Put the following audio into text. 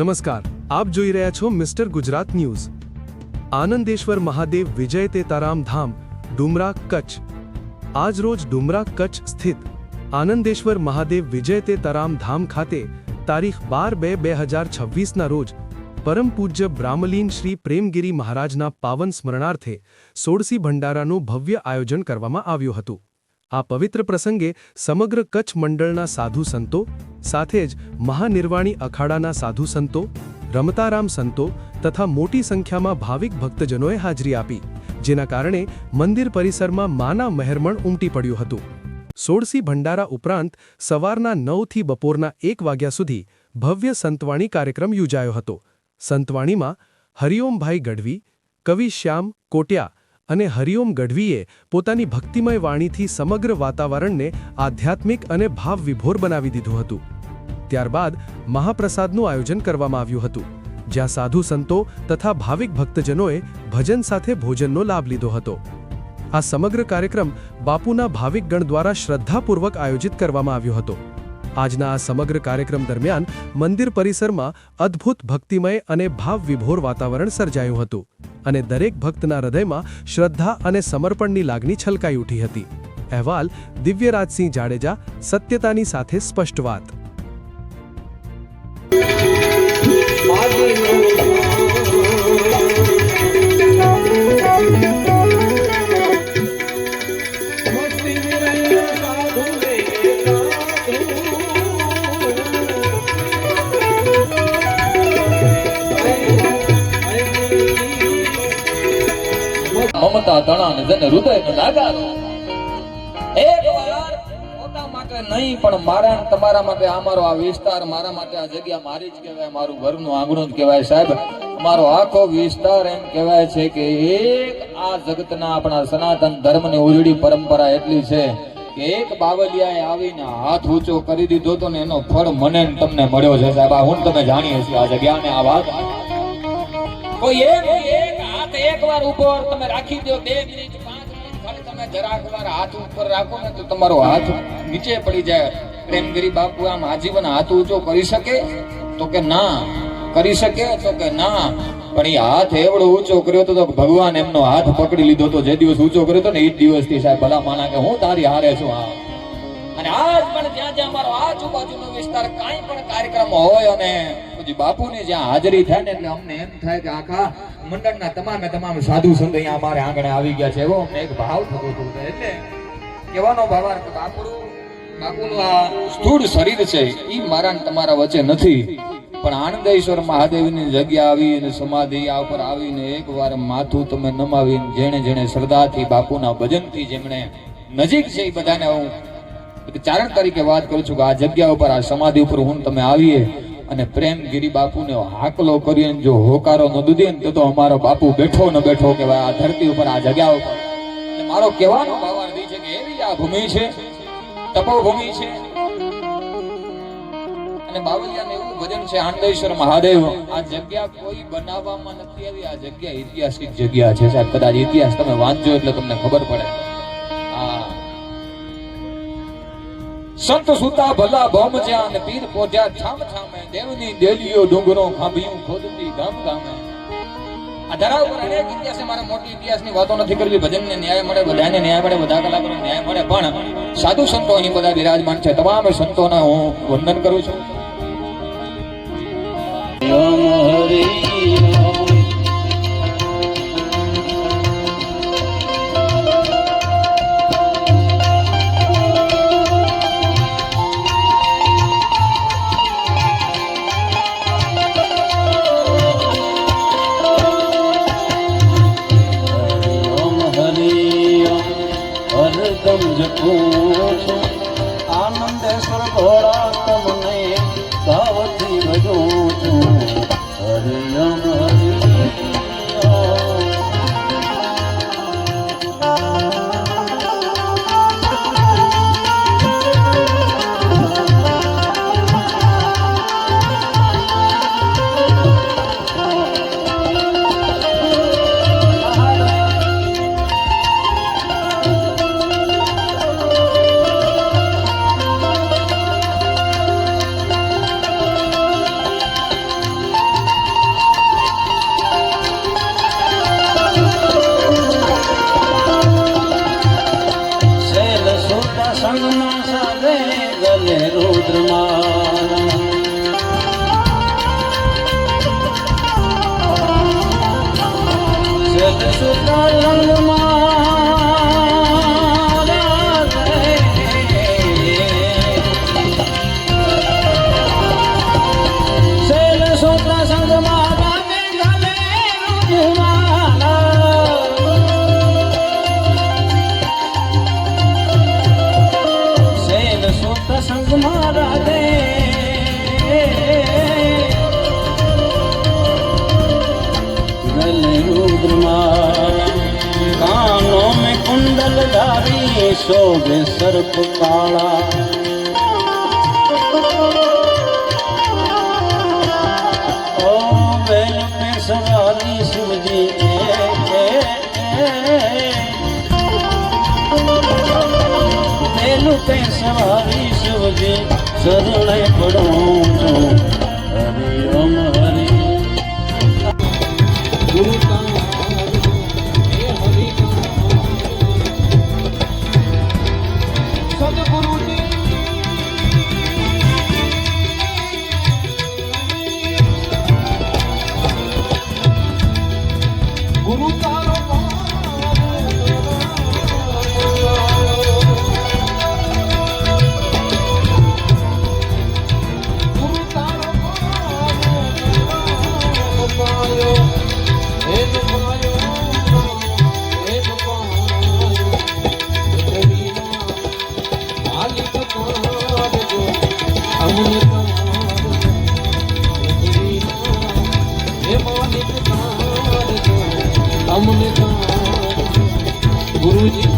નમસ્કાર, આપ જોઈ રહ્યા છો મિસ્ટર ગુજરાત ન્યૂઝ। આનંદેશ્વર મહાદેવ વિજય તેતારામ ધામ ડુમરા કચ્છ। આજ રોજ ડુમરા કચ્છ સ્થિત આનંદેશ્વર મહાદેવ વિજય તેતારામ ધામ ખાતે તારીખ 12/2/2026ના રોજ પરમ પૂજ્ય બ્રાહ્મલીન શ્રી પ્રેમગીરી મહારાજના પાવન સ્મરણાર્થે સોળસી ભંડારાનું ભવ્ય આયોજન કરવામાં આવ્યું હતું। આ પવિત્ર પ્રસંગે સમગ્ર કચ્છ મંડળના સાધુ સંતો સાથે જ મહાનિર્વાણી અખાડાના સાધુ સંતો, રમતારામ સંતો તથા મોટી સંખ્યામાં ભાવિક ભક્તજનોએ હાજરી આપી, જેના કારણે મંદિર પરિસરમાં માના મહેરમણ ઉમટી પડ્યું હતું। સોળસી ભંડારા ઉપરાંત સવારના 9 થી બપોરના 1 વાગ્યા સુધી ભવ્ય સંતવાણી કાર્યક્રમ યોજાયો હતો। સંતવાણીમાં હરિઓમભાઈ ગઢવી, કવિ શ્યામ કોટ્યા અને હરિઓમ ગઢવીએ પોતાની ભક્તિમય વાણીથી સમગ્ર વાતાવરણને આધ્યાત્મિક અને ભાવવિભોર બનાવી દીધું હતું। ત્યારબાદ મહાપ્રસાદનું આયોજન કરવામાં આવ્યું હતું, જ્યાં સાધુ સંતો તથા ભાવિક ભક્તજનોએ ભજન સાથે ભોજનનો લાભ લીધો હતો। આ સમગ્ર કાર્યક્રમ બાપુના ભાવિકગણ દ્વારા શ્રદ્ધાપૂર્વક આયોજિત કરવામાં આવ્યો હતો। આજના આ સમગ્ર કાર્યક્રમ દરમિયાન મંદિર પરિસરમાં અદ્ભુત ભક્તિમય અને ભાવવિભોર વાતાવરણ સર્જાયું હતું અને દરેક ભક્તના હૃદયમાં શ્રદ્ધા અને સમર્પણની લાગણી છલકાઈ ઉઠી હતી। અહેવાલ દિવ્યરાજસિંહ જાડેજા, સત્યતાની સાથે સ્પષ્ટ વાત। મમતા તણાને જન હૃદયનો નાગારો એક વાર પોતા માટે નહીં પણ મારા ને તમારા માટે આ મારો આ વિસ્તાર, મારા માટે આ જગ્યા મારી જ કહેવાય, મારું ઘરનું આંગણું જ કહેવાય। સાહેબ, મારો આખો વિસ્તાર એમ કહેવાય છે કે એક આ જગતના આપણા સનાતન ધર્મની ઉજળી પરંપરા એટલી છે કે એક બાવલિયાએ આવીને હાથ ઊંચો કરી દીધો તો ને એનો ફળ મને ને તમને મળ્યો છે। સાહેબ, આ હું તમે જાણીએ છીએ આ જગ્યાને આ વાત। કોઈ એક હાથ એકવાર ઉભો તમે રાખી દો, 2 મિનિટ 5 મિનિટ ખાલી તમે જરાક વાર હાથ ઉપર રાખો ને તો તમારો હાથ નીચે પડી જાય। પ્રેમગીરી બાપુ આમ આજીવન હાથ ઊંચો કરી શકે તો કે ના, કરી શકે તો કે ના, પણ એ હાથ એવડો ઊંચો કર્યો તો ભગવાન એમનો હાથ પકડી લીધો તો જે દિવસ ઊંચો કર્યો તો ને એ દિવસથી સાહેબ ભલા માના કે હું તારી હારે છું। અને આજ પણ જ્યાં જ્યાં મારો આજુબાજુનો વિસ્તાર કાંઈ પણ કાર્યક્રમ હોય અને પછી બાપુની જ્યાં હાજરી થાય ને એટલે અમને એમ થાય કે આખા મંડળના તમામ સાધુ સંત અહીંયા અમારે આંગણે આવી ગયા છે, એવો અમને એક ભાવ થતો હતો। એટલે કહેવાનો ભાવાર્થ બાપુનું આ સ્થૂળ શરીર છે એ મારા ને તમારા વચ્ચે નથી, પણ આનંદેશ્વર મહાદેવની જગ્યા આવી અને સમાધિ આ ઉપર આવીને એકવાર માથું તમે નમાવીને જેણે જેણે શ્રદ્ધાથી બાપુના ભજનથી જેમણે નજીક છે એ બધાને હું ચારણ તરીકે વાત કરું છું કે આ જગ્યા ઉપર આ સમાધિ ઉપર હું તમે આવીએ અને પ્રેમગીરી બાપુને હાકલો કરીને જો હોકારો ન દે ને તો અમારો બાપુ બેઠો ન બેઠો કહેવાય આ ધરતી ઉપર આ જગ્યા ઉપર। અને મારો કહેવાનો ભાવાર્થ છે કે એવી આ ભૂમિ છે, તપોભૂમિ છે અને બાવલિયાને એવું ભજન છે આનંદેશ્વર મહાદેવ આ જગ્યા કોઈ બનાવવામાં નથી આવી, આ જગ્યા ઐતિહાસિક જગ્યા છે સાહેબ। કદાચ ઇતિહાસ તમે વાંચજો એટલે તમને ખબર પડે। સંત સુતા ભલા ભોમ જ્યાં અને પીર પોધ્યા ઠામ ઠામે, દેવની દેલીઓ ડુંગરો ખાંભિયું ખોદતી ગામ ગામે। આ ધરા ઉપર અનેક ઇતિહાસ છે, મારે મોટી ઇતિહાસની વાતો નથી કરવી। ભજનને ન્યાય મળે, બધાને ન્યાય મળે, બધા કલાકારોને ન્યાય મળે, પણ સાધુ સંતો અહીં બધા બિરાજમાન છે, તમામ સંતોને હું વંદન કરું છું। આનંદેશ્વર ઘોડા તમને ભાવથી ભજું છું, હરિયમ चंद्रमा कानों में कुंडल धारी शोभे सर्प काला ओ बैल पे सवारी शिवजी बैल पे सवारी शिवजी शरण पड़ूं हरि ओम हरि गुरु का सदगुरु जी गुरु तारो गुरु तारो पायो एक पायो एक पायो मालिक कार जो हमने हे मालिक कार जो हमने गुरु जी